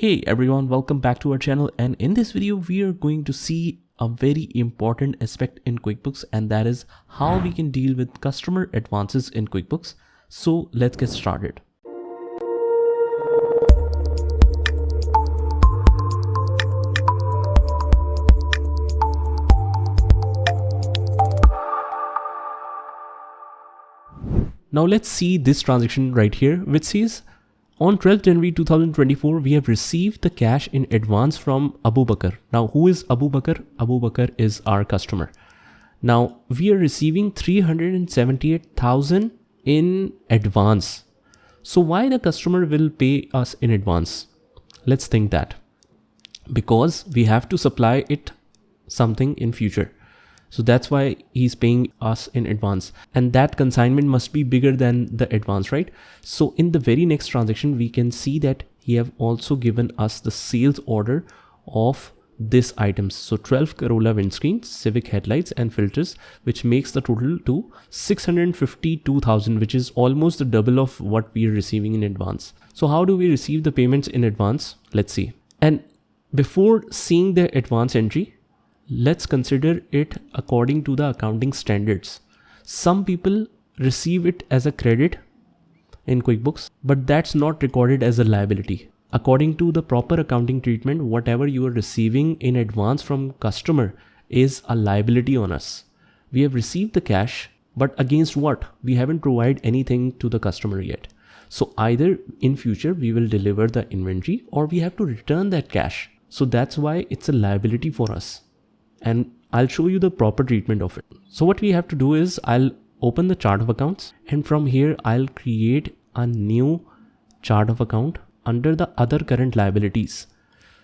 Hey everyone, welcome back to our channel, and in this video we are going to see a very important aspect in QuickBooks, and that is how we can deal with customer advances in QuickBooks. So let's get started. Now let's see this transaction right here, which says on 12th January 2024, we have received the cash in advance from Abu Bakr. Now, who is Abu Bakr? Abu Bakr is our customer. Now, we are receiving 378,000 in advance. So why the customer will pay us in advance? Let's think that. Because we have to supply it something in future. So that's why he's paying us in advance, and that consignment must be bigger than the advance, right? So in the very next transaction, we can see that he have also given us the sales order of this items. So 12 Corolla windscreens, Civic headlights and filters, which makes the total to 652,000, which is almost the double of what we are receiving in advance. So how do we receive the payments in advance? Let's see. And before seeing the advance entry, let's consider it according to the accounting standards. Some people receive it as a credit in QuickBooks, but that's not recorded as a liability. According to the proper accounting treatment, whatever you are receiving in advance from customer is a liability on us. We have received the cash, but against what? We haven't provided anything to the customer yet. So either in future we will deliver the inventory or we have to return that cash. So that's why it's a liability for us. And I'll show you the proper treatment of it. So what we have to do is I'll open the chart of accounts, and from here I'll create a new chart of account under the other current liabilities.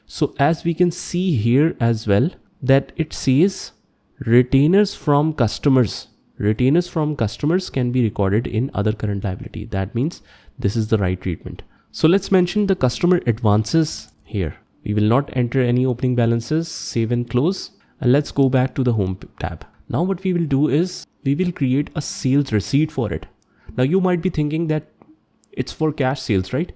So as we can see here as well, that it says retainers from customers. Retainers from customers can be recorded in other current liability. That means this is the right treatment. So let's mention the customer advances here. We will not enter any opening balances, save and close. And let's go back to the home tab. Now what we will do is we will create a sales receipt for it. Now you might be thinking that it's for cash sales, right?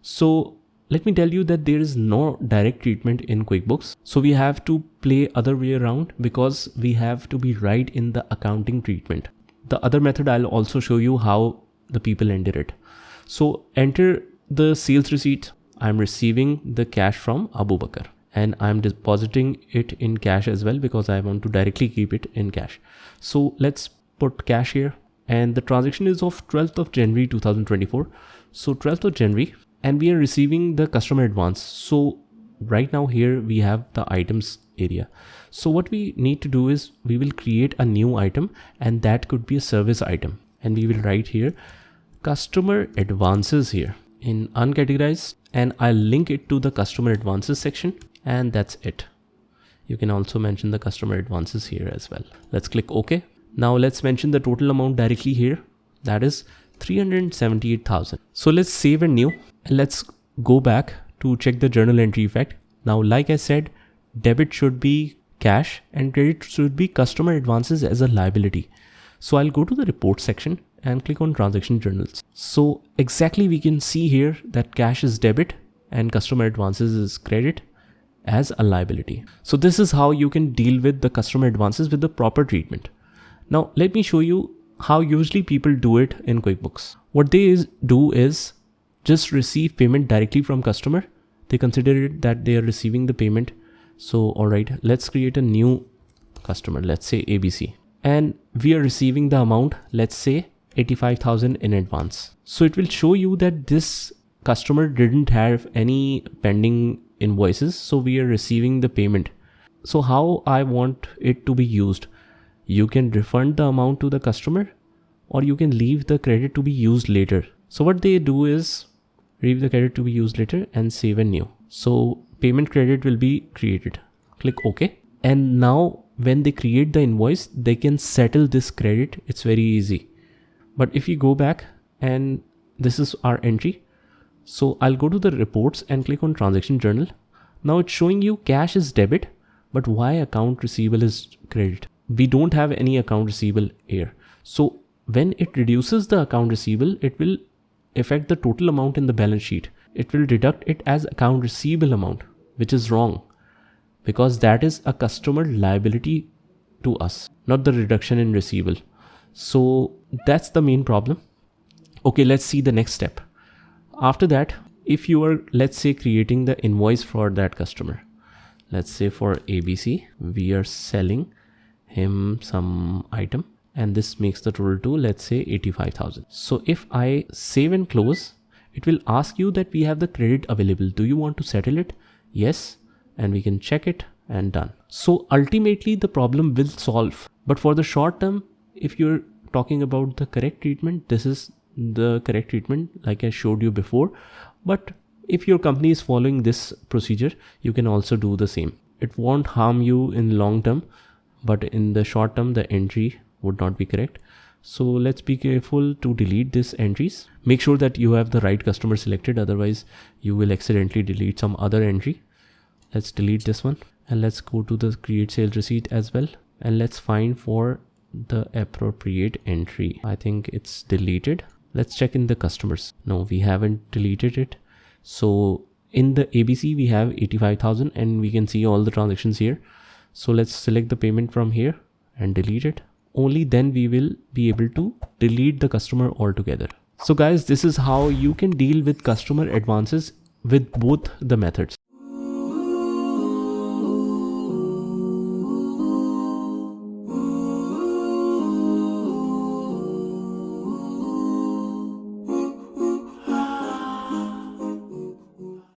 So let me tell you that there is no direct treatment in QuickBooks. So we have to play other way around because we have to be right in the accounting treatment. The other method, I'll also show you how the people enter it. So enter the sales receipt. I'm receiving the cash from Abu Bakr, and I'm depositing it in cash as well because I want to directly keep it in cash. So let's put cash here, and the transaction is of 12th of January 2024. So 12th of January, and we are receiving the customer advance. So right now here we have the items area. So what we need to do is we will create a new item, and that could be a service item, and we will write here customer advances here in uncategorized, and I'll link it to the customer advances section. And that's it. You can also mention the customer advances here as well. Let's click OK. Now let's mention the total amount directly here. That is 378,000. So let's save and new, and let's go back to check the journal entry effect. Now, like I said, debit should be cash and credit should be customer advances as a liability. So I'll go to the report section and click on transaction journals. So exactly we can see here that cash is debit and customer advances is credit as a liability. So this is how you can deal with the customer advances with the proper treatment. Now let me show you how usually people do it in QuickBooks. What they do is just receive payment directly from customer. They consider it that they are receiving the payment. So alright, let's create a new customer, let's say ABC, and we are receiving the amount, let's say 85,000 in advance. So it will show you that this customer didn't have any pending invoices, so we are receiving the payment. So how I want it to be used? You can refund the amount to the customer, or you can leave the credit to be used later. So what they do is leave the credit to be used later and save and new. So payment credit will be created. Click OK. And now when they create the invoice, they can settle this credit. It's very easy. But if you go back, and this is our entry. So I'll go to the reports and click on transaction journal. Now it's showing you cash is debit, but why account receivable is credit? We don't have any account receivable here. So when it reduces the account receivable, it will affect the total amount in the balance sheet. it will deduct it as account receivable amount, which is wrong because that is a customer liability to us, not the reduction in receivable. So that's the main problem. Okay, let's see the next step. After that, if you are, let's say, creating the invoice for that customer, let's say for ABC, we are selling him some item and this makes the total to, let's say, 85,000. So if I save and close, it will ask you that we have the credit available. Do you want to settle it? Yes. And we can check it and done. So ultimately the problem will solve. But for the short term, if you're talking about the correct treatment, this is the correct treatment like I showed you before. But if your company is following this procedure, you can also do the same. It won't harm you in long term, but in the short term, the entry would not be correct. So let's be careful to delete these entries. Make sure that you have the right customer selected. Otherwise you will accidentally delete some other entry. Let's delete this one and let's go to the create sales receipt as well. And let's find for the appropriate entry. I think it's deleted. Let's check in the customers. No, we haven't deleted it. So in the ABC, we have 85,000 and we can see all the transactions here. So let's select the payment from here and delete it. Only then we will be able to delete the customer altogether. So guys, this is how you can deal with customer advances with both the methods.